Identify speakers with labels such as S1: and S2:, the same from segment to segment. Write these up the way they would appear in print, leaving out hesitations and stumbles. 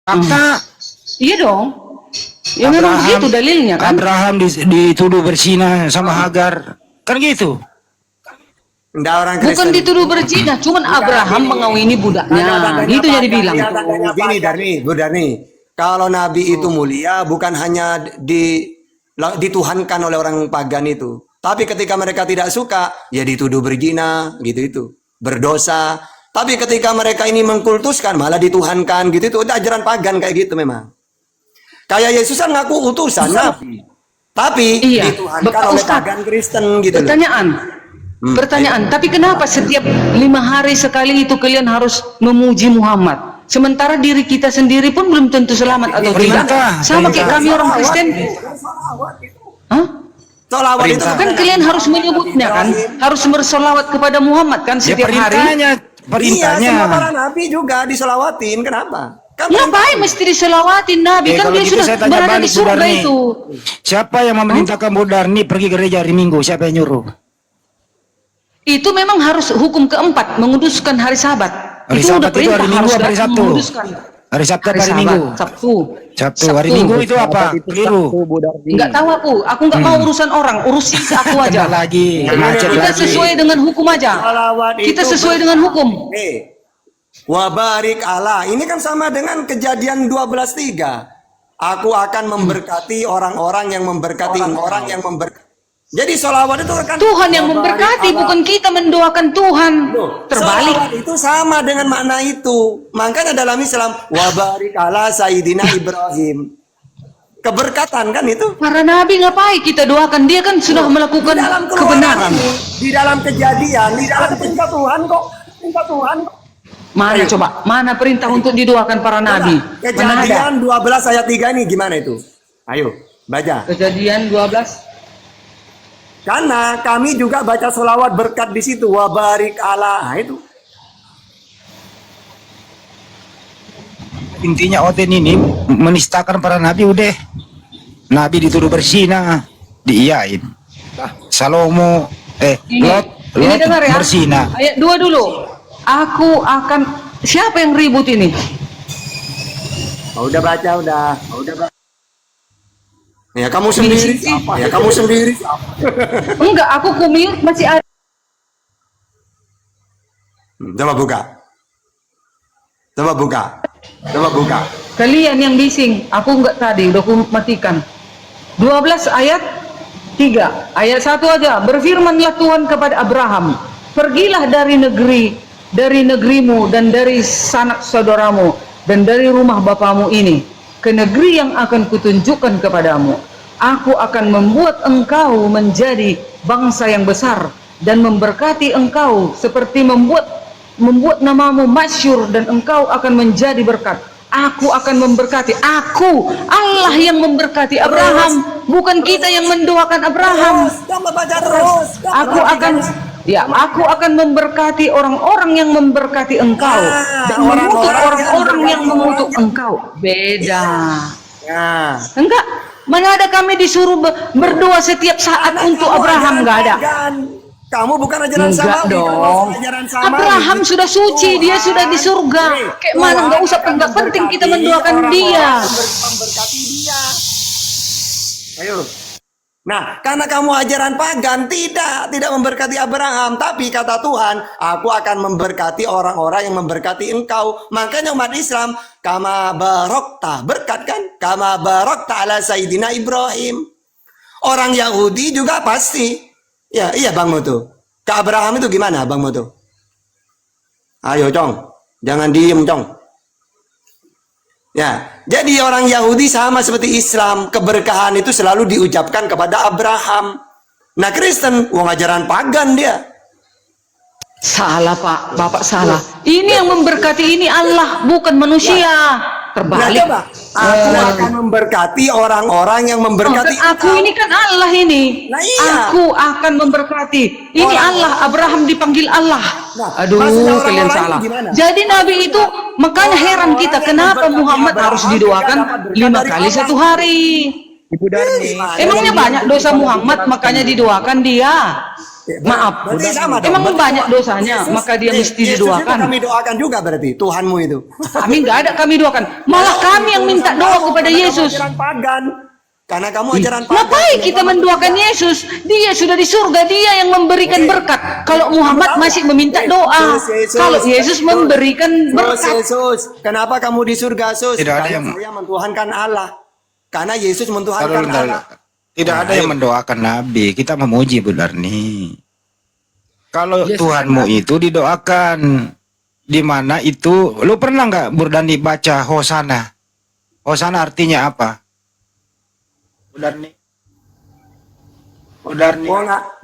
S1: Fakta.
S2: Iya dong. Ya memang begitu dalilnya kan.
S1: Abraham dituduh berzina sama Hagar. Kan gitu.
S3: Nggak, orang
S2: Bukan
S3: Kristen.
S2: dituduh berzina, cuman Abraham mengawini budaknya. Gitu jadi bilang.
S3: Gini Darni, Bu Darni. Kalau Nabi itu mulia bukan hanya dituhankan oleh orang pagan itu. Tapi ketika mereka tidak suka, ya dituduh berzina, gitu itu. Berdosa. Tapi ketika mereka ini mengkultuskan, malah dituhankan, gitu itu. Udah ajaran pagan kayak gitu memang. Kayak Yesus kan ngaku utusan Nabi. Tapi dituhankan oleh pagan Kristen gitu.
S2: Pertanyaan, tapi kenapa setiap 5 hari sekali itu kalian harus memuji Muhammad? Sementara diri kita sendiri pun belum tentu selamat atau tidak. Sama kayak kami orang Kristen. Hah?
S3: Solawat itu
S2: kan kalian harus menyebutnya kan, harus bersolawat kepada Muhammad kan setiap hari.
S1: Perintahnya.
S3: Iya, sama para nabi juga disolawatin. Kenapa? Kan
S2: ngapain mesti disolawatin Nabi? Kan dia
S1: gitu
S2: sudah berada di surga itu.
S1: Siapa yang memerintahkan Bu Darni pergi gereja hari Minggu? Siapa yang nyuruh?
S2: Itu memang harus hukum keempat, menguduskan hari Sabat.
S1: Hari
S2: itu
S1: Sabat itu hari Minggu apa hari Sabtu? Hari Sabtu apa hari Minggu?
S2: Sabtu.
S1: Hari Minggu itu apa? Keliru.
S2: Enggak tahu aku enggak mau urusan orang, urusin aku aja. Kita sesuai dengan hukum aja. Kita sesuai dengan hukum.
S3: Wabarik Allah. Ini kan sama dengan Kejadian 12:3. Aku akan memberkati orang-orang yang memberkati orang yang memberkati. Jadi sholawat itu kan
S2: Tuhan yang memberkati, bukan kita mendoakan Tuhan. Terbalik.
S3: Sholawat itu sama dengan makna itu. Makanya dalam Islam, wabarik ala Sayyidina Ibrahim. Keberkatan kan itu.
S2: Para nabi ngapain kita doakan? Dia kan sudah melakukan kebenaran.
S3: Di dalam Kejadian, di dalam perintah Tuhan kok. Perintah Tuhan kok.
S2: Mana coba? Mana perintah untuk didoakan para nabi?
S3: Kejadian 12 ayat 3 ini gimana itu? Ayo, baca.
S2: Kejadian 12.
S3: Karena kami juga baca sholawat berkat di situ. Wabarik Allah. Nah, itu.
S1: Intinya Oten ini menistakan para nabi udah. Nabi dituduh berzina, diiyain. Salomo, Lot
S2: dengar ya.
S1: berzina.
S2: Ayat 2 dulu. Aku akan, siapa yang ribut ini?
S3: Udah baca, udah baca. Ya kamu sendiri siapa? Ya kamu sendiri siapa?
S2: Enggak, aku kumil masih ada.
S3: Coba buka. Coba buka. Coba buka.
S2: Kalian yang bising, aku enggak tadi, udah aku matikan. 12 ayat 3. Ayat 1 aja. Berfirmanlah Tuhan kepada Abraham, pergilah dari negerimu dan dari sanak saudaramu dan dari rumah bapamu ini ke negeri yang akan kutunjukkan kepadamu. Aku akan membuat engkau menjadi bangsa yang besar dan memberkati engkau seperti membuat namamu masyhur, dan engkau akan menjadi berkat. Aku akan memberkati. Aku Allah yang memberkati Abraham, bukan kita yang mendoakan Abraham. Aku akan memberkati orang-orang yang memberkati engkau dan mengutuk orang-orang yang mengutuk engkau. Beda. Enggak. Mana ada kami disuruh berdoa setiap saat untuk Abraham? Enggak ada.
S3: Kamu bukan ajaran sama
S2: dong. Abraham sudah suci, dia sudah di surga. Kayak mana enggak penting kita mendoakan dia.
S3: Memberkati dia. Ayo. Nah, karena kamu ajaran pagan tidak memberkati Abraham, tapi kata Tuhan, aku akan memberkati orang-orang yang memberkati engkau. Makanya umat Islam, kama barokta, berkat kan? Kama barokta ala Sayyidina Ibrahim. Orang Yahudi juga pasti. Ya, iya Bang Moto. Ke Abraham itu gimana Bang Moto? Ayo Cong, jangan diem Cong. Ya, jadi orang Yahudi sama seperti Islam, keberkahan itu selalu diucapkan kepada Abraham. Nah Kristen, wong ajaran pagan dia.
S2: Salah Pak, Bapak salah. Ini yang memberkati ini Allah, bukan manusia. Terbalik.
S3: Nah, aku akan memberkati orang-orang yang memberkati.
S2: Aku ini kan Allah ini.
S3: Nah, iya.
S2: Aku akan memberkati. Ini Allah, Abraham dipanggil Allah. Aduh, kalian salah. Jadi Nabi itu, makanya heran kita kenapa Muhammad harus didoakan 5 kali 1 hari.
S4: Ibu Darni.
S2: Emangnya banyak dosa Muhammad makanya didoakan dia? Maaf.
S3: Berarti sama dong.
S2: Emang
S3: Berarti
S2: banyak dosanya,
S3: Yesus-
S2: maka dia mesti
S3: Yesus
S2: didoakan.
S3: juga kami doakan juga berarti Tuhanmu itu.
S2: Kami nggak ada kami doakan. Malah kami yang minta doa kepada
S3: Karena kamu
S2: Yesus.
S3: ajaran pagan. Karena kamu ajaran pagan.
S2: Ngapain kita mendoakan Yesus? Dia sudah di surga, dia yang memberikan berkat. Kalau Muhammad masih meminta doa. Kalau Yesus memberikan berkat.
S3: Yesus, kenapa kamu di surga, Sus?
S1: Tidak ada
S3: Karena
S1: yang-
S3: saya mentuhankan Allah. Karena Yesus mentuhankan
S1: Taruh, taruh.
S3: Allah.
S1: Tidak ada yang mendoakan Nabi. Kita memuji Bu Darni. Kalau Tuhanmu itu didoakan, di mana itu? Lu pernah nggak Bu Darni baca Hosana? Hosana artinya apa? Bu Darni. Bu Darni.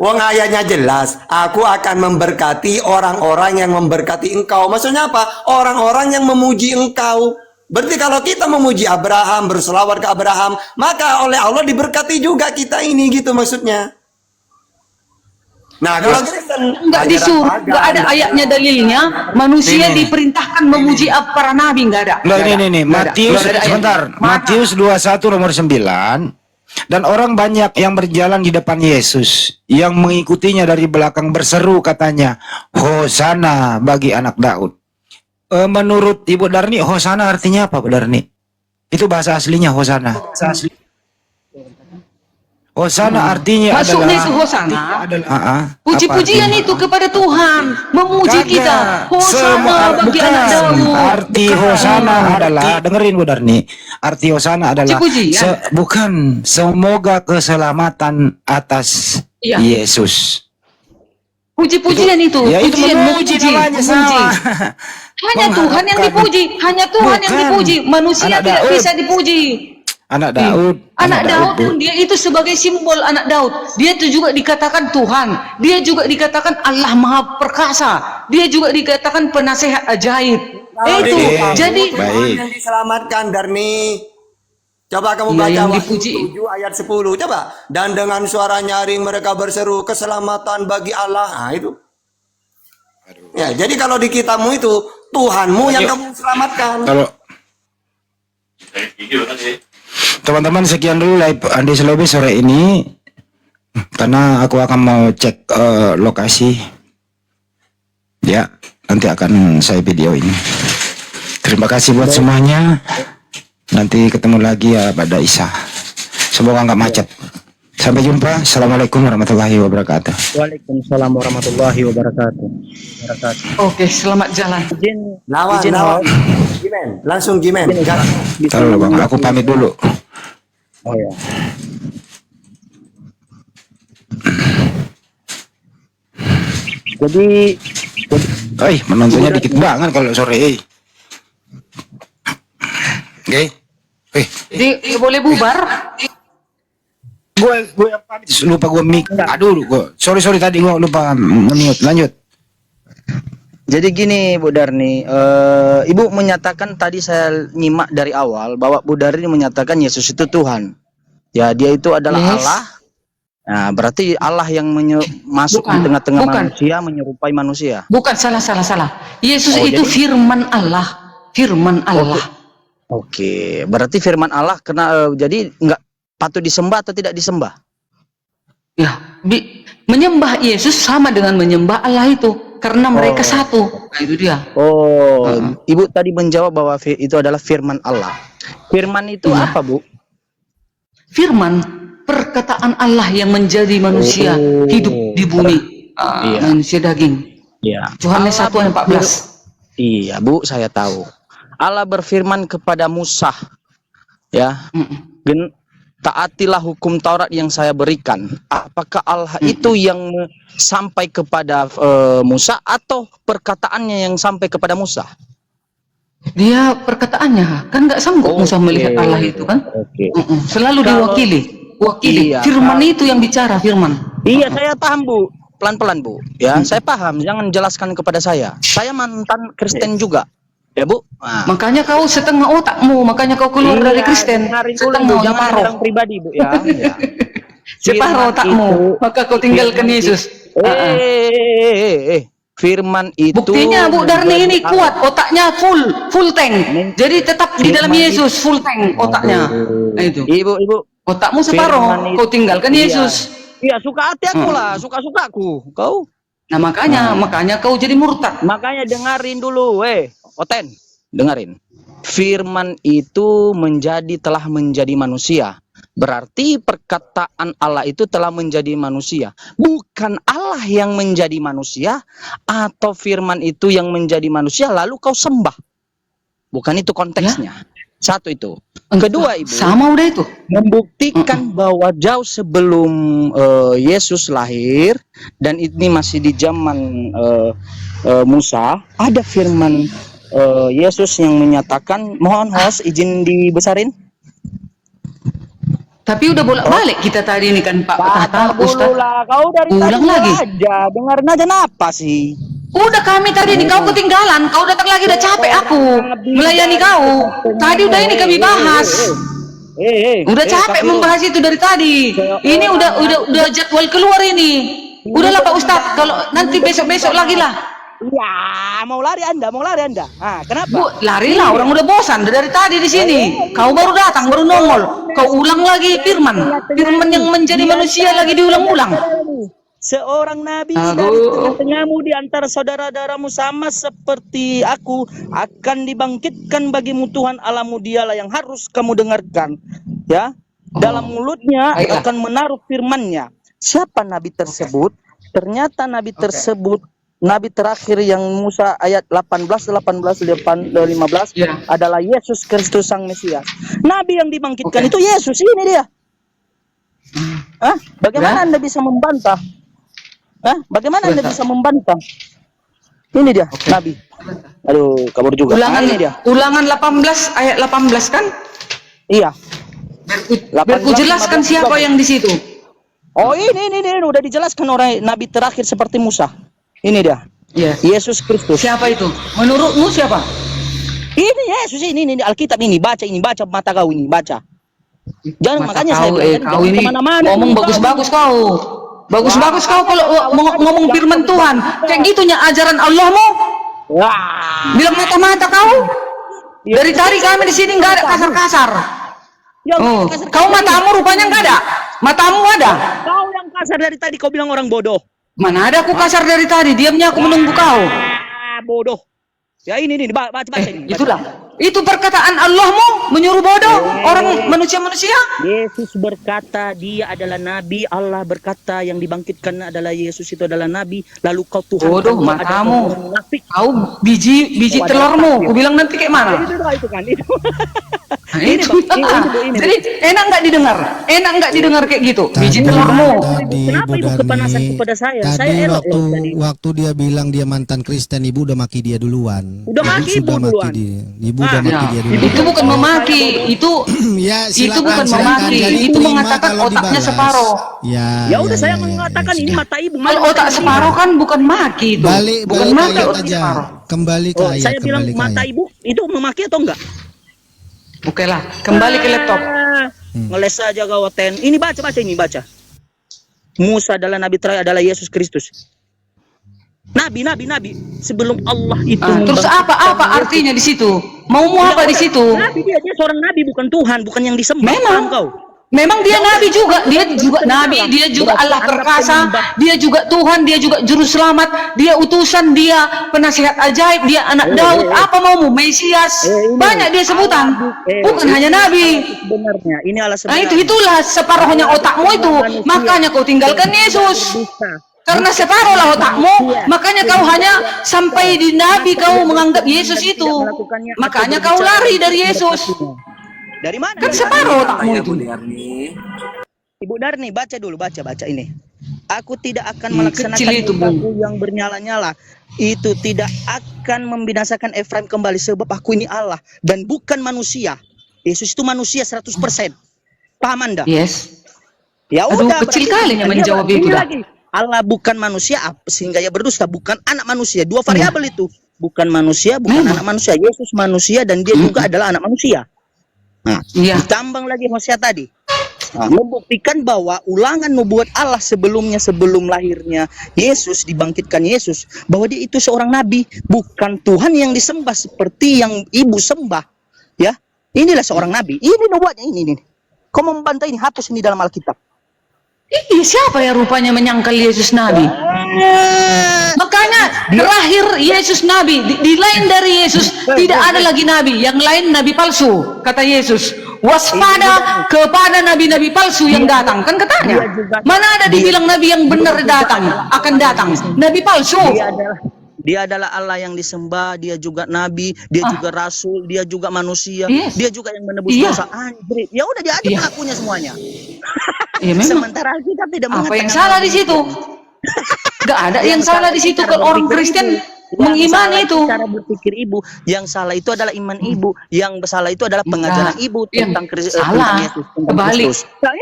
S3: Wong ayatnya jelas. Aku akan memberkati orang-orang yang memberkati engkau. Maksudnya apa? Orang-orang yang memuji engkau. Berarti kalau kita memuji Abraham, berselawat ke Abraham, maka oleh Allah diberkati juga kita ini, gitu maksudnya. Nah, kalau Kristen
S2: Enggak
S3: ajaran
S2: disuruh,
S3: pagan,
S2: enggak ada ayatnya dalilnya. Manusia
S1: Ini.
S2: diperintahkan memuji para nabi, enggak ada.
S1: Nah,
S2: Nggak ada.
S1: ini
S2: Nggak ada.
S1: Matius
S2: Nggak ada ayatnya.
S1: sebentar.
S2: Mana?
S1: Matius 21 nomor 9. Dan orang banyak yang berjalan di depan Yesus, yang mengikutinya dari belakang berseru katanya, Hosana bagi anak Daud. Menurut Ibu Darni, Hosana artinya apa, Bu Darni? Itu bahasa aslinya Hosana. Bahasa asli. Hosana artinya
S2: Maksudnya
S1: adalah
S2: itu Hosana. Puji-pujian itu kepada Tuhan, memuji kita. Hosana bagi anak Daud.
S1: Arti Hosana adalah, dengerin Bu Darni. Arti Hosana adalah
S2: Puji-pujian.
S1: bukan semoga keselamatan atas
S2: Iya.
S1: Yesus.
S2: Puji-pujian itu,
S1: Ya itu
S2: pujian,
S1: memuji namanya sama.
S2: Hanya Tuhan yang dipuji, hanya Tuhan yang
S1: Bukan.
S2: dipuji. Manusia
S1: Anak
S2: tidak
S1: Daud.
S2: bisa dipuji.
S1: Anak Daud.
S2: Anak Daud
S1: Bu.
S2: pun dia itu sebagai simbol anak Daud. Dia itu juga dikatakan Tuhan. Dia juga dikatakan Allah Maha Perkasa. Dia juga dikatakan penasehat ajaib. Itu.
S1: Baik.
S2: Jadi
S1: Baik.
S3: yang diselamatkan, Darni. Coba kamu
S2: Iya,
S3: baca
S2: yang
S3: Wahyu
S2: dipuji.
S3: 7 ayat 10. Coba. Dan dengan suara nyaring mereka berseru, keselamatan bagi Allah. Nah, itu. Ya, jadi kalau di kitabmu itu Tuhanmu yang kamu selamatkan.
S1: Kalau teman-teman, sekian dulu live Andi Selobi sore ini, karena aku akan mau cek lokasi. Ya, nanti akan saya video ini. Terima kasih buat semuanya. Nanti ketemu lagi ya pada Isa. Semoga nggak macet. Sampai jumpa. Assalamualaikum warahmatullahi wabarakatuh.
S4: Waalaikumsalam warahmatullahi wabarakatuh.
S2: oke, selamat jalan.
S3: Lawan. Gimen. Langsung Gimen.
S1: Taruh bang, aku pamit dulu.
S4: Oh ya. Jadi
S1: Menontonnya dikit banget kalau sore. Oke.
S2: Jadi boleh bubar?
S1: Gue yang pamit. Lupa gue mic. Aduh, sorry tadi gue lupa mute. Lanjut.
S4: Jadi gini Bu Darni, Ibu menyatakan tadi saya nyimak dari awal bahwa Bu Darni menyatakan Yesus itu Tuhan. Ya, dia itu adalah
S2: Yes.
S4: Allah. Nah, berarti Allah yang masuk
S2: Bukan,
S4: di tengah-tengah
S2: bukan.
S4: manusia, menyerupai manusia.
S2: Bukan, salah. Yesus
S4: Oh,
S2: itu
S4: jadi-
S2: firman Allah. Firman Allah.
S4: Oke, berarti firman Allah jadi nggak patut disembah atau tidak disembah?
S2: Ya, menyembah Yesus sama dengan menyembah Allah itu. Karena mereka satu. Nah, itu dia.
S4: Oh, Ibu tadi menjawab bahwa itu adalah firman Allah. Firman itu
S2: Iya.
S4: apa, Bu?
S2: Firman, perkataan Allah yang menjadi manusia hidup di bumi.
S4: Iya.
S2: Manusia daging.
S4: Iya.
S2: Yohanes 1 ayat 14.
S4: Iya, Bu, saya tahu. Allah berfirman kepada Musa, ya, taatilah hukum Taurat yang saya berikan. Apakah Allah itu yang sampai kepada Musa atau perkataannya yang sampai kepada Musa?
S2: Dia perkataannya kan nggak sanggup Musa melihat Allah itu kan.
S4: Oke.
S2: Selalu diwakili.
S4: Iya,
S2: Firman itu yang bicara, firman.
S4: Iya, saya paham, Bu. Pelan-pelan, Bu. Ya, saya paham. Jangan jelaskan kepada saya. Saya mantan Kristen juga. Ya, Bu. Nah.
S2: Makanya kau setengah otakmu, makanya kau keluar dari Kristen. Setengah
S4: jangan
S2: separuh.
S4: bilang pribadi, Bu, ya. Ya.
S2: Separuh otakmu, maka kau tinggalkan Yesus.
S4: Firman itu
S2: Buktinya Bu Darni ini kuat, otaknya full tank. Jadi tetap di dalam Yesus, full tank otaknya. Nah, itu.
S4: Ibu,
S2: Otakmu separuh, kau tinggalkan
S4: Iya.
S2: Yesus.
S4: Iya, suka hati aku lah, suka-sukaku. Kau?
S2: Nah makanya kau jadi murtad.
S4: Makanya dengerin dulu, Oten, dengerin. Firman itu telah menjadi manusia. Berarti perkataan Allah itu telah menjadi manusia. Bukan Allah yang menjadi manusia atau firman itu yang menjadi manusia lalu kau sembah. Bukan itu konteksnya. Satu itu. Kedua, Ibu,
S2: sama udah itu.
S4: membuktikan bahwa jauh sebelum Yesus lahir dan ini masih di zaman Musa, ada firman Yesus yang menyatakan, mohon host izin dibesarin.
S2: Tapi udah bolak-balik kita tadi ini kan Pak Tata, Ustaz.
S4: Lah, kau dari
S2: Ulang
S4: tadi
S2: lagi.
S4: aja, dengerin aja apa sih?
S2: Udah kami tadi ini kau ketinggalan, kau datang lagi udah capek aku melayani kau. Tadi udah ini kami bahas. Udah capek membahas itu dari tadi. Ini udah jadwal keluar ini. Udahlah Pak Ustaz, kalau nanti besok-besok lagi lah.
S4: Ya, mau lari Anda. Ah, kenapa?
S2: Bu, larilah, orang udah bosan dari tadi di sini. Kau baru datang, baru nongol. Kau ulang lagi firman yang menjadi manusia lagi diulang-ulang.
S4: Seorang nabi
S2: Aduh.
S4: dari tengah-tengahmu di antara saudara-saudaramu sama seperti aku akan dibangkitkan bagimu Tuhan Allahmu, dialah yang harus kamu dengarkan. Ya, dalam mulutnya
S2: Baiklah.
S4: akan menaruh firman-Nya. Siapa nabi tersebut? Ternyata nabi tersebut, nabi terakhir yang Musa ayat 18, 15
S2: Ya.
S4: adalah Yesus Kristus Sang Mesias. Nabi yang dibangkitkan itu Yesus, ini dia. Bagaimana Anda bisa membantah? Bagaimana Anda bisa membantah? Ini dia, Nabi. Aduh, kabur juga. Ini dia.
S2: Ulangan 18 ayat 18 kan?
S4: Iya.
S2: Biar ku jelaskan siapa yang di situ.
S4: Oh, ini udah dijelaskan orang nabi terakhir seperti Musa. Ini dia.
S2: Iya.
S4: Yesus Kristus.
S2: Siapa itu? Menurutmu siapa?
S4: Ini Yesus, ini Alkitab ini, baca mata kau ini, baca. Jangan,
S2: Mata
S4: makanya
S2: kau,
S4: saya bilang,
S2: kau
S4: jangan
S2: ini
S4: kemana-mana.
S2: ngomong bagus-bagus kau. Bagus-bagus kau kalau ngomong firman Tuhan. Kayak gitunya ajaran Allahmu.
S4: Wah.
S2: Bilang mata-mata kau. Dari tadi kami di sini nggak ada kasar-kasar. Kau matamu rupanya nggak ada. Matamu ada.
S4: Kau yang kasar dari tadi, kau bilang orang bodoh.
S2: Mana ada aku kasar dari tadi. Diamnya aku menunggu kau.
S4: Bodoh. Ya ini baca ini.
S2: Itulah. Itu perkataan Allahmu menyuruh bodoh orang manusia-manusia.
S4: Yesus berkata dia adalah nabi. Allah berkata yang dibangkitkan adalah Yesus, itu adalah nabi. Lalu kau Tuhan
S2: Bodoh matamu. Kau biji telurmu. Aku bilang nanti kayak mana?
S4: Itu kan itu.
S2: Ini. Jadi enak nggak didengar kayak gitu? Biji telurmu.
S4: Kenapa ibu kepanasan kepada saya?
S5: Tadi
S4: Saya elok loh tadi.
S5: waktu dia bilang dia mantan Kristen, ibu udah maki dia duluan.
S4: Udah maki ibu duluan.
S5: Ibu udah maki dia duluan.
S2: Itu bukan memaki, itu
S5: Ya,
S2: itu
S5: silakan,
S2: bukan
S5: silakan.
S2: memaki,
S5: Jadi
S2: itu
S5: terima
S2: mengatakan
S5: kalau
S2: otaknya
S5: dibalas.
S2: separoh.
S4: Ya udah saya mengatakan ini
S5: sudah.
S4: mata ibu.
S2: Kalau otak separoh kan bukan maki itu.
S5: Balik
S2: Bukan
S5: ke
S2: maki
S5: ayat
S2: otak
S5: aja.
S2: separoh.
S5: Kembali ke ayat.
S4: Saya bilang
S5: kembali ke
S4: mata
S5: ayat.
S4: ibu itu memaki atau enggak?
S2: Oke lah, kembali ke laptop.
S4: Ngeles saja gawaten. Ini baca ini. Musa adalah nabi terakhir, adalah Yesus Kristus. Nabi. Sebelum Allah itu.
S2: Terus apa artinya di situ? Maumu apa di situ?
S4: Nabi dia seorang nabi, bukan Tuhan, bukan yang disembah.
S2: Memang.
S4: Paham kau?
S2: Memang dia nabi juga, dia juga nabi, dia juga Allah perkasa, dia juga Tuhan, dia juga juru selamat, dia utusan, dia penasihat ajaib, dia anak Daud. Apa maumu? Mesias. Banyak dia sebutan. Bukan hanya nabi.
S4: Sebenarnya ini Allah
S2: Nah
S4: sebenarnya.
S2: itulah separuhnya otakmu itu. Makanya kau tinggalkan Yesus. Karena separuh lah otakmu. Makanya kau hanya sampai di nabi kau menganggap Yesus itu. Makanya kau lari dari Yesus.
S4: Dari mana?
S2: Kan separuh otakmu itu.
S4: Ibu Darni, baca dulu, baca ini. Aku tidak akan melaksanakan
S2: kecil itu, Bung.
S4: murkaku yang bernyala-nyala. Itu tidak akan membinasakan Efraim kembali, sebab aku ini Allah dan bukan manusia. Yesus itu manusia 100%. Paham Anda?
S2: Yes.
S4: Ya
S2: Aduh,
S4: udah,
S2: kecil
S4: berarti
S2: kalinya
S4: dia
S2: menjawab
S4: ini
S2: itu dah.
S4: lagi. Allah bukan manusia sehingga ia berdusta, bukan anak manusia. Dua variabel itu. Bukan manusia, bukan anak manusia. Yesus manusia dan dia juga adalah anak manusia. Nah, ditambang lagi Hosea tadi. Membuktikan bahwa ulangan nubuat Allah sebelum lahirnya Yesus, dibangkitkan Yesus, bahwa dia itu seorang nabi, bukan Tuhan yang disembah seperti yang ibu sembah. Ya, inilah seorang nabi. Ini nubuatnya ini. Kau membantah ini, hapus ini dalam Alkitab.
S2: Ih, siapa ya rupanya menyangkal Yesus Nabi? Makanya terakhir Yesus Nabi, di lain dari Yesus tidak ada lagi Nabi, yang lain Nabi palsu. Kata Yesus, waspada kepada nabi-nabi palsu yang datang. Kan katanya, mana ada dibilang Nabi yang benar akan datang, Nabi palsu.
S4: Dia adalah Allah yang disembah, dia juga nabi, dia juga rasul, dia juga manusia, dia juga yang menebus dosa. Anjir, ya udah dia ada pelakunya semuanya.
S2: Ya,
S4: Sementara kita tidak
S2: apa yang salah di situ? Gak ada yang salah di situ. Kalau orang Kristen mengimani itu.
S4: Cara berpikir ibu, yang salah itu adalah iman ibu, yang salah itu adalah pengajaran ibu tentang
S2: salah. Kebalik.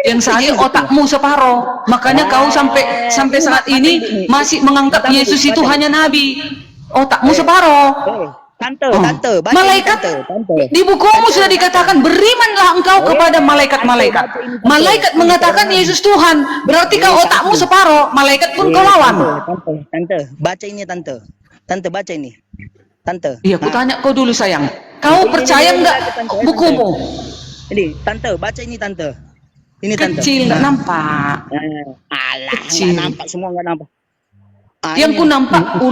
S2: Yang salah otakmu separoh. Makanya kau sampai saat ini masih menganggap Yesus itu hanya nabi. Otakmu separoh.
S4: Tante, baca
S2: malaikat
S4: tante.
S2: Di bukumu sudah dikatakan berimanlah engkau kepada malaikat-malaikat. Malaikat mengatakan Yesus Tuhan, berarti kau otakmu separoh, malaikat pun kau lawan.
S4: Tante, baca ini tante. Tante baca ini. Tante.
S2: Iya, aku tanya kau dulu sayang. Kau percaya enggak bukumu?
S4: Ini tante, baca ini tante. Ini tante.
S2: Kecil enggak nampak.
S4: Alah,
S2: Kecil.
S4: enggak nampak, semua enggak nampak.
S2: Yang ku nampak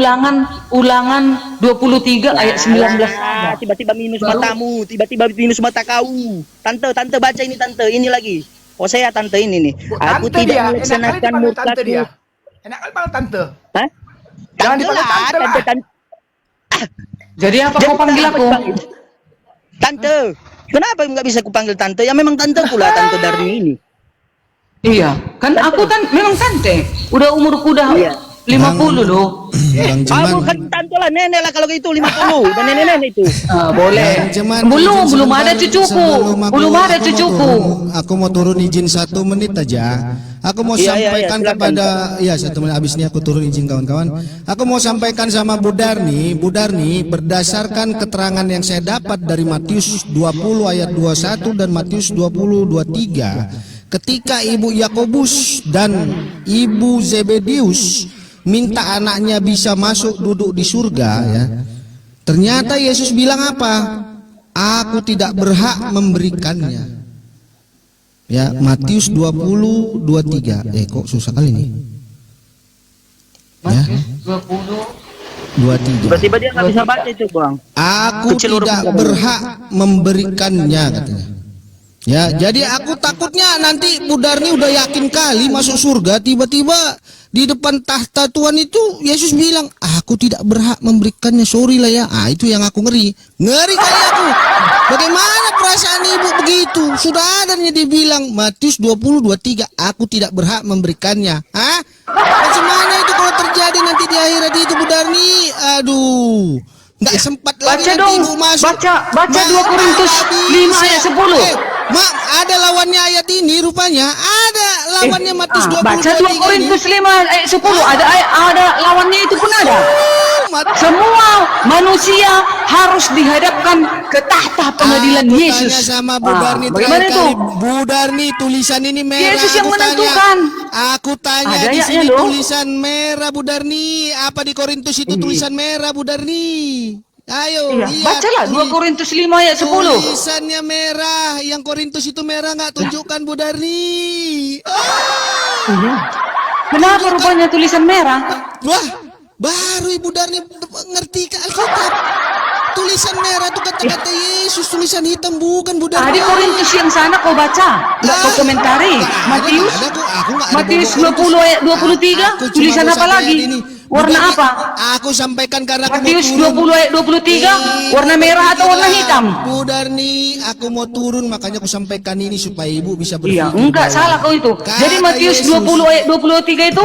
S2: ulangan 23 ayat 19.
S4: Tiba-tiba minus matamu, tiba-tiba minus mata kau. Tante baca ini tante, ini lagi. Oh saya tante ini nih. Aku tidak melaksanakan murkaku.
S6: Enak kali panggil tante.
S4: Hah?
S6: Jangan dipanggil tante lah.
S4: Tante.
S2: Jadi apa kau panggil aku?
S4: Tante. Kenapa nggak bisa kupanggil tante? Ya memang tante pula tante Darni ini.
S2: Iya, kan aku memang tante. Udah umurku udah 50 loh.
S5: Bang Jeman,
S4: Kan tante lah, nenek lah kalau gitu 50. Dan nenek-nenek itu.
S2: Boleh.
S5: Bang Jeman,
S2: Belum
S5: izin
S2: ada
S5: sebentar.
S2: cucuku.
S5: Sebelum
S2: Belum ada cucuku.
S5: Aku mau turun izin 1 menit aja. Aku mau
S4: Iya,
S5: sampaikan
S4: silakan.
S5: kepada 1 menit habis ini aku turun izin kawan-kawan. Aku mau sampaikan sama Bu Darni berdasarkan keterangan yang saya dapat dari Matius 20 ayat 21 dan Matius 20 23. Ketika Ibu Yakobus dan Ibu Zebedius minta anaknya bisa masuk duduk di surga ya. Ternyata Yesus bilang apa? Aku tidak berhak memberikannya. Ya, Matius 20 23. Kok susah kali nih. Ya. 23.
S4: Tiba-tiba dia nggak bisa baca itu, Bang.
S5: Aku
S4: Kecil huruf
S5: tidak
S4: besar.
S5: berhak memberikannya katanya. Ya, jadi aku takutnya nanti Bu Darni udah yakin kali masuk surga, tiba-tiba di depan tahta Tuhan itu Yesus bilang, aku tidak berhak memberikannya, sorry lah ya. Itu yang aku ngeri kali aku. Bagaimana perasaan ibu begitu? Sudah adanya dibilang Matius 20 23, aku tidak berhak memberikannya. Bagaimana itu kalau terjadi nanti di akhirat itu Bu Darni? Aduh, nggak sempat lagi
S2: Baca
S5: nanti
S2: dong.
S5: ibu masuk.
S2: Baca 2 Korintus 5 ayat 10.
S5: Mak, ada lawannya ayat ini rupanya. Ada lawannya Matius 20
S2: Baca 2 Korintus 5 ayat 10. Ada lawannya itu pun ada. Semua manusia harus dihadapkan ke tahta pengadilan
S5: Aku
S2: Yesus.
S5: tanya sama Bu Darni
S2: Bagaimana
S5: terakhir
S2: itu?
S5: kali. Bu Darni, tulisan ini merah.
S2: Yesus yang
S5: Aku tanya.
S2: menentukan.
S5: Aku tanya
S2: Ada
S5: di
S2: ayatnya
S5: sini
S2: loh.
S5: tulisan merah Bu Darni. Apa di Korintus itu tulisan merah Bu Darni? Ayo,
S2: Iya,
S5: lihat.
S2: bacalah 2 Korintus 5 ayat 10.
S5: Tulisannya merah, yang Korintus itu merah nggak tunjukkan Bu Darni.
S2: Kenapa rupanya tulisan merah?
S5: Wah, baru Ibu Darni ngerti ke Alkitab. Tulisan merah itu kata-kata Yesus, tulisan hitam bukan Bu Darni.
S2: Di Korintus yang sana kau baca, nggak kau komentari. Matius, Matius 20 ayat 23, tulisan apa lagi? Warna apa?
S5: Aku sampaikan karena aku mau
S2: Matius
S5: turun.
S2: 20 ayat 23, warna merah atau warna hitam?
S5: Bu Darni, aku mau turun makanya aku sampaikan ini supaya Ibu bisa berpikir.
S2: Iya, enggak
S5: bahwa
S2: salah kau itu. Jadi
S5: kata
S2: Matius
S5: Yesus,
S2: 20 ayat 23 itu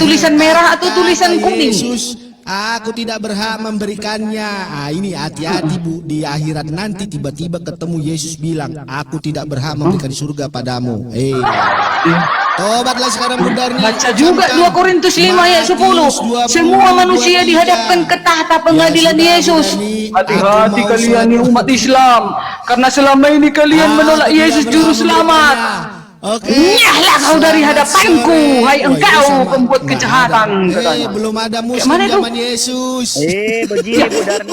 S2: tulisan merah atau tulisan
S5: kata
S2: kuning?
S5: Yesus, aku tidak berhak memberikannya. Ini hati-hati Bu, di akhirat nanti tiba-tiba ketemu Yesus bilang, aku tidak berhak memberikan surga padamu. Tobatlah sekarang Bu Darni.
S2: Baca juga 2 Korintus 5 ayat 10. Semua manusia dihadapkan ke tahta pengadilan Yesus. Hati-hati kalian nih umat Islam, karena selama ini kalian menolak Yesus juru selamat.
S5: Oke.
S2: Nyahlah kau dari
S5: Selamat
S2: hadapanku,
S5: sore.
S2: hai
S5: Wah,
S2: engkau
S5: ini sama-
S2: pembuat
S5: nggak
S2: kejahatan,
S5: ada.
S2: katanya.
S5: Belum ada muslim
S2: mana itu?
S5: zaman Yesus.
S4: Begini Bu Darni.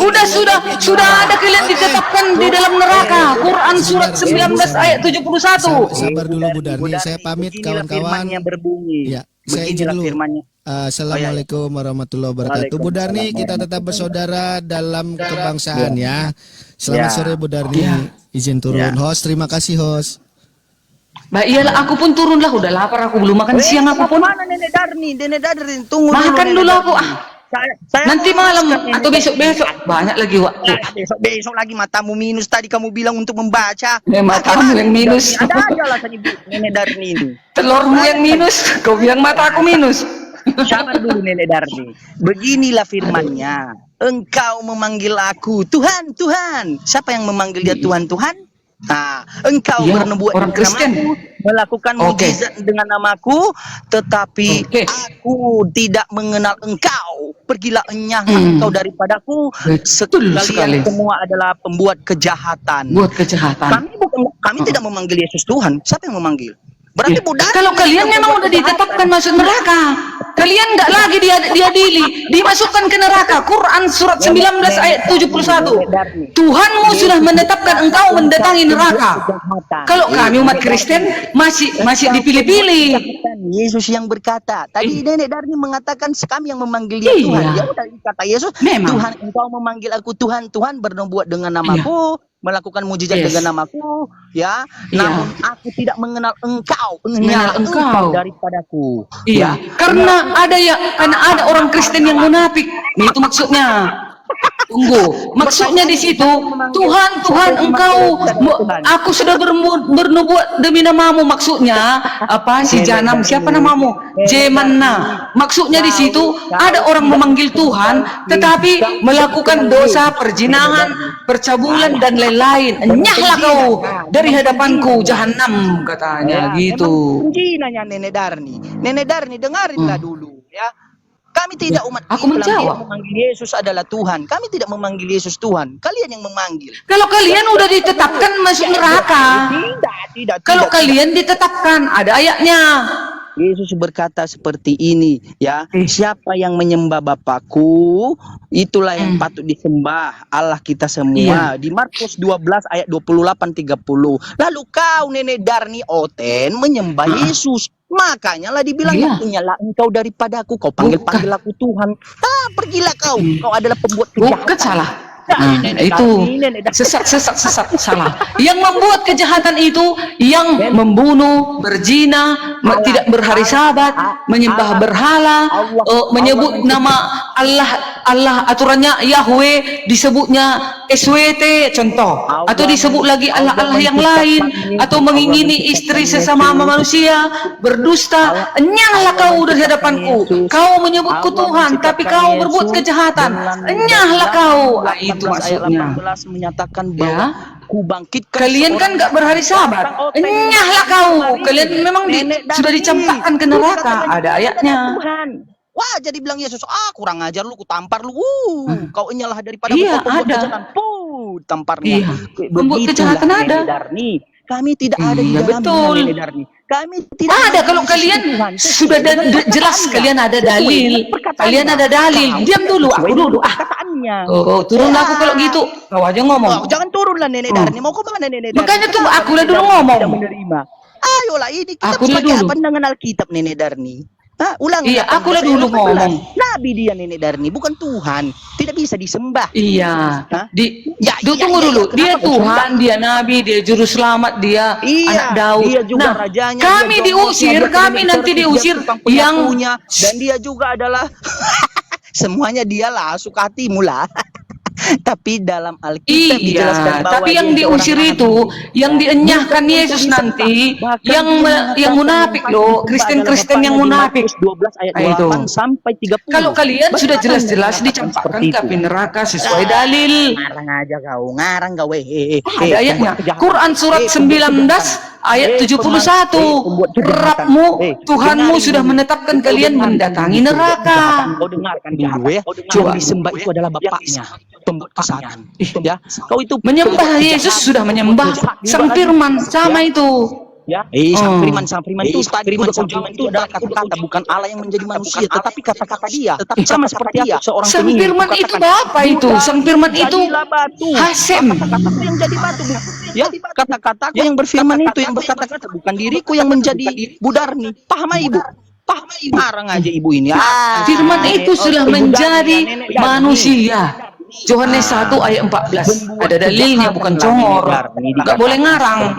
S2: Sudah ada kalian ditetapkan di dalam neraka. Quran surat 19 ayat 71.
S5: Sabar dulu Bu Darni, saya pamit
S4: Beginilah
S5: kawan-kawan.
S4: firmannya berbunyi.
S5: Ya, saya izin
S4: Beginilah
S5: dulu.
S4: firmannya.
S5: Assalamualaikum warahmatullahi wabarakatuh. Bu Darni, kita tetap bersaudara dalam kebangsaan ya. Selamat
S4: Ya.
S5: sore Bu Darni. Izin turun. Host, terima kasih host.
S2: Bah iyalah aku pun turunlah, udah lapar aku belum makan siang aku pun.
S4: Mana Nenek Darni? Nenek Darni, tunggu
S2: Makan
S4: Nenek
S2: dulu
S4: Darni.
S2: aku
S4: Saya
S2: Nanti
S4: mau
S2: malam
S4: uruskan Nenek
S2: atau besok-besok banyak lagi waktu.
S4: Besok lagi matamu minus, tadi kamu bilang untuk membaca.
S2: Matamu yang minus.
S4: Ada aja alasannya Nenek Darni ini.
S2: Telurmu yang minus, kau bilang mata aku minus.
S4: Sabar dulu Nenek Darni. Beginilah firmannya. Engkau memanggil aku Tuhan, Tuhan. Siapa yang memanggil dia Tuhan, Tuhan? Nah, engkau
S2: Iya,
S4: bernubuat
S2: orang
S4: dengan
S2: Kristen.
S4: namaku, melakukan
S2: Oke.
S4: mujizat dengan namaku, tetapi
S2: Oke.
S4: aku tidak mengenal engkau. Pergilah enyahlah engkau daripadaku.
S2: Betul sekali.
S4: Kalian semua adalah pembuat kejahatan.
S2: Buat kejahatan.
S4: Kami tidak memanggil Yesus Tuhan. Siapa yang memanggil? Berarti
S2: Ya,
S4: Buddha.
S2: kalau kalian memang udah ditetapkan masuk neraka, kalian nggak lagi diadili, dimasukkan ke neraka. Quran surat 19 ayat 71. Tuhanmu sudah menetapkan engkau mendatangi neraka. Kalau kami umat Kristen masih dipilih-pilih.
S4: Yesus yang berkata, tadi Nenek Darni mengatakan kami yang memanggil dia
S2: Iya.
S4: Tuhan. Ya udah kata Yesus,
S2: Memang.
S4: Tuhan engkau memanggil aku Tuhan, Tuhan bernubuat dengan namaku, melakukan mujizat
S2: Yes.
S4: dengan namaku, ya.
S2: Iya.
S4: Namun aku tidak mengenal engkau,
S2: Mengenal engkau.
S4: daripadaku.
S2: Iya, karena ada orang Kristen yang munafik. Itu maksudnya. Tunggu, maksudnya di situ Tuhan aku sudah bernubuat demi namamu, maksudnya apa? Si Janam, siapa namamu? Jemana. Maksudnya di situ ada orang memanggil Tuhan tetapi melakukan dosa perzinahan, percabulan dan lain-lain. Enyahlah kau dari hadapanku jahanam, katanya gitu.
S4: Nanya Nenek Darni. Nenek Darni dengarinlah dulu ya. Kami tidak umat
S2: Aku
S4: Islam
S2: menjawab.
S4: yang memanggil Yesus adalah Tuhan. Kami tidak memanggil Yesus Tuhan. Kalian yang memanggil.
S2: Kalau kalian udah ditetapkan masuk neraka,
S4: Tidak.
S2: kalau kalian ditetapkan, ada ayatnya.
S4: Yesus berkata seperti ini ya, siapa yang menyembah Bapakku itulah yang patut disembah Allah kita semua. Di Markus 12 ayat 28-30. Lalu kau Nenek Darni Oten menyembah Yesus. Makanya lah dibilang punyalah engkau daripadaku, kau panggil aku Tuhan. Pergilah kau. Kau adalah pembuat kejahatan.
S2: Bukan salah. Itu sesat salah. Yang membuat kejahatan itu yang membunuh, berzina, tidak berhari Sabat, menyembah berhala, menyebut nama Allah aturannya Yahweh, disebutnya SWT contoh, atau disebut lagi Allah yang lain, atau mengingini istri sesama manusia, berdusta. Enyahlah kau dari hadapanku. Kau menyebutku Tuhan, tapi kau berbuat kejahatan. Enyahlah kau. Itu maksudnya.
S4: 18 menyatakan bahwa ku bangkitkan
S2: Kalian kan nggak berhari Sabat. Enyahlah kau. Kalian memang sudah dicampakkan ke neraka. Ada ayatnya.
S4: Tuhan. Wah, jadi bilang Yesus, kurang ajar lu, ku tampar lu. Kau enyalah daripada
S2: Iya,
S4: kau pembuat
S2: ada.
S4: kejahatan. Tamparnya.
S2: Iya, pembuat kejahatan
S4: Begitulah,
S2: ada.
S4: Nenek Darni. Kami tidak ada di
S2: Iya,
S4: dalamnya,
S2: betul.
S4: Nenek Darni. Kami tidak
S2: Ada kalau kalian sudah jelas kalian ada dalil. Kalian ada dalil. Diam dulu, aku dulu.
S4: Kataannya.
S2: Turun aku kalau gitu. Kau aja ngomong.
S4: Jangan turunlah Nenek Darni. Mau kemana Nenek Darni?
S2: Makanya tunggu aku lah dulu
S4: Tidak
S2: ngomong.
S4: menerima. Ayolah, ini kita
S2: Aku lah
S4: sebagai
S2: dulu.
S4: pandangan Alkitab Nenek Darni. Ulang.
S2: Iya, aku lah dulu ngomong.
S4: Nabi dia Nenek Darni, bukan Tuhan. Tidak bisa disembah.
S2: Iya.
S4: Hah?
S2: Tunggu dulu.
S4: Kenapa
S2: Dia
S4: kau
S2: Tuhan, dia Nabi, dia juru selamat, dia
S4: Iya,
S2: anak Daud.
S4: dia juga rajanya.
S2: kami
S4: dia jongkoknya,
S2: diusir,
S4: dia
S2: kami
S4: pemilik
S2: nanti
S4: servis,
S2: diusir
S4: dia tukang
S2: yang
S4: penyapunya, dan dia juga adalah semuanya dialah sukatimu lah. Tapi dalam Alkitab dijelaskan bahwa
S2: tapi yang
S4: dia
S2: diusir
S4: seorang
S2: itu,
S4: nabi.
S2: yang dienyahkan Yesus nanti, yang munafik loh, Kristen-Kristen yang munafik.
S4: 12 ayat
S2: Itu.
S4: 28 sampai 30.
S2: Kalau kalian sudah jelas-jelas dicampakkan ke api neraka sesuai dalil.
S4: Ngarang aja kau, ngarang kau.
S2: Ada ayatnya. Quran surat 19 ayat 71. Rabbmu, Tuhanmu sudah menetapkan kalian mendatangi neraka.
S4: Kau dengarkan dulu ya.
S2: Coba.
S4: Yang disembah itu adalah bapaknya, pembuat kesalahan. Ya, kau itu
S2: Menyembah Yesus sudah menyembah Sang Firman, sama itu.
S4: Ya, sang firman itu tadi udah kau bilang itu adalah kata-kata, bukan Allah yang menjadi manusia, tetapi kata-kata dia, tetapi sama seperti aku seorang
S2: Sang
S4: penyihir.
S2: firman itu apa itu? Sang firman itu
S4: Jadilah batu.
S2: Hasem.
S4: Kata-kataku yang jadi batu, Bu. Ya, kata-kataku yang berfirman itu yang berkata-kata, bukan diriku yang menjadi budarni. Paham Ibu? Paham Ibu? Marah aja Ibu ini.
S2: Firman itu sudah menjadi manusia. Yohanes 1 ayat 14. Ada dalilnya, bukan congor. Enggak boleh ngarang.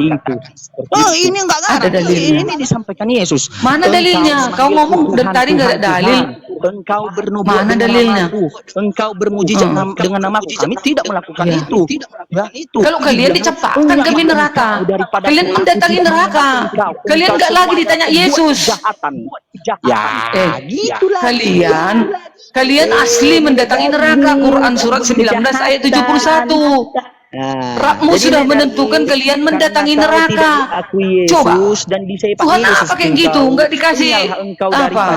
S4: Oh, ini enggak ngarang.
S2: Ada dalilnya.
S4: Ini disampaikan Yesus.
S2: Mana dalilnya? Kau ngomong dari tadi enggak ada dalil.
S4: Engkau bernubuat
S2: Mana
S4: dengan
S2: dalilnya?
S4: namaku. Engkau bermujizat dengan namaku. Kami tidak melakukan
S2: Ya.
S4: itu. Ya, itu.
S2: Kalau kalian dicampakkan kami neraka, kalian mendatangi neraka. Kalian enggak lagi ditanya Yesus.
S4: Ya, gitulah.
S2: Kalian asli mendatangi neraka. Quran surat 19 ayat 71. Rakmu sudah menentukan kalian mendatangi neraka. Coba, Tuhan apa kayak gitu? Enggak dikasih apa?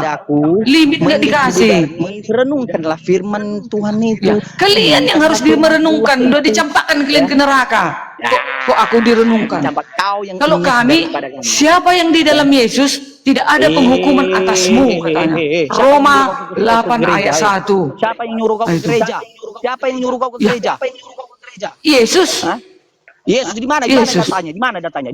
S2: Limit enggak dikasih.
S4: Renungkanlah firman Tuhan itu.
S2: Ya, kalian yang harus merenungkan, udah dicampakkan kalian ke neraka. Kok aku direnungkan? Kalau kami, siapa yang di dalam Yesus, tidak ada penghukuman atasmu, katanya. Roma 8 ayat 1.
S4: Siapa yang nyuruh kau ke gereja? Siapa yang nyuruh kau ke gereja?
S2: Yesus.
S4: Yesus di mana?
S2: Yesus.
S4: Di mana datanya?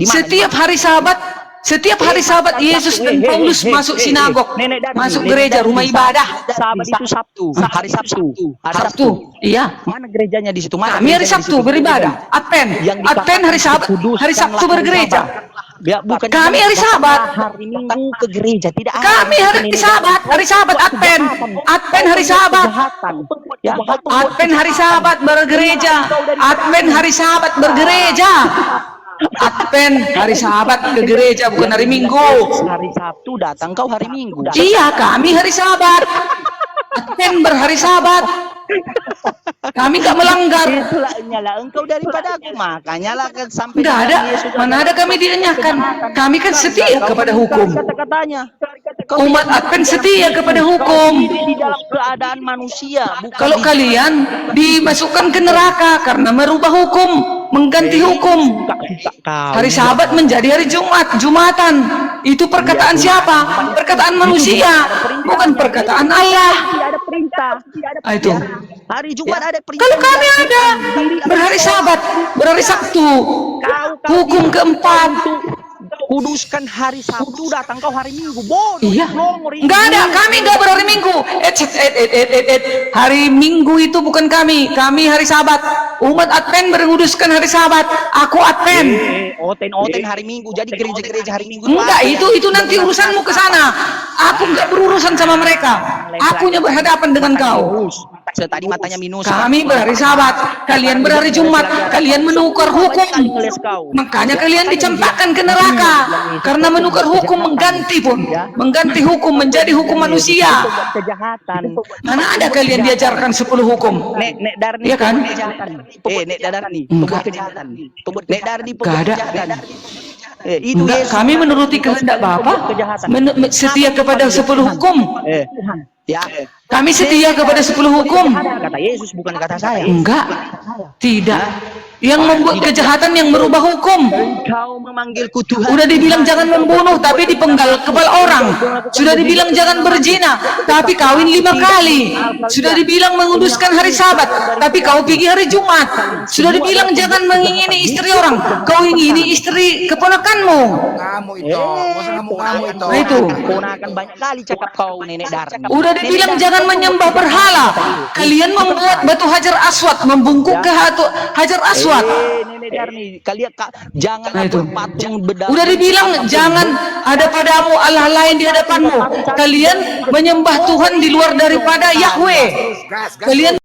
S2: Setiap hari Sabat Yesus dan Paulus masuk sinagog, masuk gereja, rumah ibadah.
S4: Sabat itu Sabtu, hari Sabtu.
S2: Sabtu, iya.
S4: Mana gerejanya di situ? Mana
S2: Kami hari
S4: gerejanya di
S2: Sabtu
S4: situ?
S2: beribadah. Advent hari Sabat, hari Sabtu bergereja.
S4: Ya, bukan
S2: Kami hari Sabat.
S4: Hari Minggu ke gereja tidak ada.
S2: Kami hari Sabat Advent hari Sabat.
S4: Ya,
S2: Advent hari Sabat bergereja. Advent hari Sabat bergereja. Advent hari Sabat ke gereja, bukan hari Minggu.
S4: hari Sabtu datang kau hari Minggu.
S2: Iya, kami hari Sabat. Advent berhari Sabat. Kami nggak melanggar.
S4: Itulah nyala engkau daripada aku, makanya lah kan sampai
S2: Nggak ada. Mana ada kami dianyahkan. Kami kan setia kepada hukum.
S4: Kata-katanya.
S2: Umat Advent setia kepada hukum.
S4: Di dalam keadaan manusia, bukan
S2: Kalau kalian dimasukkan ke neraka karena merubah hukum, mengganti hukum. Hari Sabat menjadi hari Jumat, Jumatan. Itu perkataan siapa? Perkataan manusia, bukan perkataan Allah.
S4: tidak ada perintah.
S2: Itu.
S4: Hari Jumat ada perintah.
S2: Kalau kami ada berhari Sabat, berhari Sabtu, hukum keempat.
S4: Kuduskan hari Sabtu, datang kau hari Minggu. Bodoh.
S2: Iya.
S4: Longor ini.
S2: Enggak ada, kami enggak berhari Minggu. Hari Minggu itu bukan kami. Kami hari Sabat. Umat Advent menguduskan hari Sabat. Aku Advent.
S4: Oten hari Minggu. Jadi gereja-gereja hari Minggu.
S2: Enggak, itu nanti urusanmu ke sana. Aku enggak berurusan sama mereka. Akunya berhadapan dengan kau.
S4: Tadi matanya minus.
S2: Kami berhari Sabat, kalian berhari Jumat. Kalian menukar hukum. Makanya kalian dicampakkan ke neraka. Karena menukar hukum, mengganti hukum menjadi hukum manusia.
S4: Kejahatan.
S2: Mana ada kalian diajarkan 10 hukum?
S4: Nek Darni.
S2: Iya kan?
S4: Nek Darni.
S2: Enggak.
S4: Kejahatan. Nek Darni.
S2: Enggak ada.
S4: Itu
S2: Enggak, kami menuruti kehendak Bapa, setia kepada 10 hukum.
S4: Ya.
S2: Kami setia kepada 10 hukum.
S4: Kata Yesus, bukan kata saya.
S2: Enggak, tidak. Yang membuat kejahatan yang merubah hukum.
S4: Engkau memanggilku Tuhan.
S2: Udah dibilang jangan membunuh, tapi dipenggal kepala orang. Sudah dibilang jangan berzina, tapi kawin 5 kali. Sudah dibilang menguduskan hari Sabat, tapi kau pergi hari Jumat. Sudah dibilang jangan mengingini istri orang, kau ingini istri keponakanmu.
S6: Kamu itu, gak usah kamu itu.
S2: Nah, itu.
S4: Ponakan banyak kali cakap kau Nenek Darni.
S2: Udah dibilang jangan menyembah berhala. Kalian membuat batu Hajar Aswad, membungkuk ke Hajar Aswad.
S4: Nenek Darni, kalian jangan
S2: Nah, itu.
S4: patung bedah.
S2: Udah dibilang jangan ada padamu Allah lain di hadapanmu. Kalian menyembah Tuhan di luar daripada Yahweh.
S6: Gas, gas.
S2: Kalian